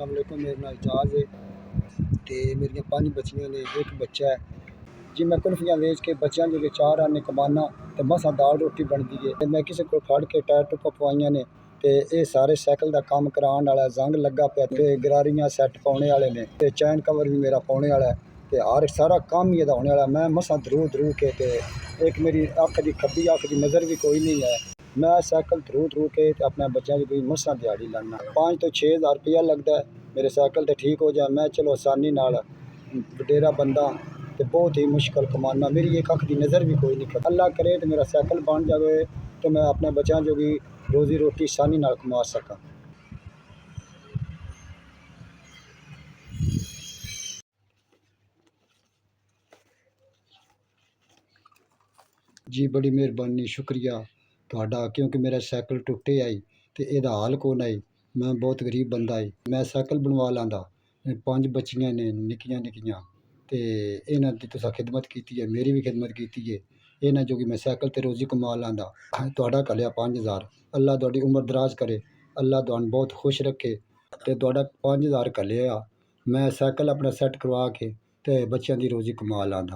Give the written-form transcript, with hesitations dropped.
अस्सलाम वालेकुम। मेरे नाल जाज है ते मेरियां 5 बच्चियां ने, एक बच्चा है जी। मैं कुल्फियां वेच के बच्चों जो 4 आने कमाना तो मसा दाल रोटी बनती है। ते मैं किसी को फड़ के टायर टुप्पा पवाइयां ने ते ये सारे साइकिल का काम कराने वाला जंग लगा पे ते गरारियां सैट पाने वाले ने ते चैन कवर भी मेरा पाने वाला है ते हर सारा काम ही एदा होने वाला। मैं मसा धरू के ते एक मेरी अख की खब्बी अख की नज़र भी कोई नहीं है। मैं साइकिल धरू के अपने बच्चों की कोई मसा दिहाड़ी लाना 5 तो 6 हज़ार रुपया लगता है मेरे साइकिल तो ठीक हो जाए। मैं चलो आसानी नाल वडेरा बंदा तो बहुत ही मुश्किल कमाना। मेरी एक अख की नज़र भी कोई नहीं। अल्लाह करे तो मेरा साइकिल बन जाए तो मैं अपने बच्चों जो भी रोज़ी रोटी आसानी नाल कमा सका। जी बड़ी मेहरबानी, शुक्रिया तुहाडा, क्योंकि मेरा साइकिल टुटे आई तो एदा हाल कौन आई। मैं बहुत गरीब बंदा है। मैं साइकिल बनवा लांदा। 5 बच्चियां ने निक्कियां निक्कियां ते इन्हां दी तुसां खिदमत कीती है, मेरी भी खिदमत कीती है। इन्हां जोगी मैं साइकिल ते रोज़ी कमा लांदा। तुहाडा घल्लिया 5,000। अल्लाह तुहाडी उम्र दराज करे, अल्लाह तुहानू बहुत खुश रखे ते तुहाडा 5,000 घल्लिया। मैं साइकिल अपना सैट करवा के ते बच्चों की रोज़ी कमा लांदा।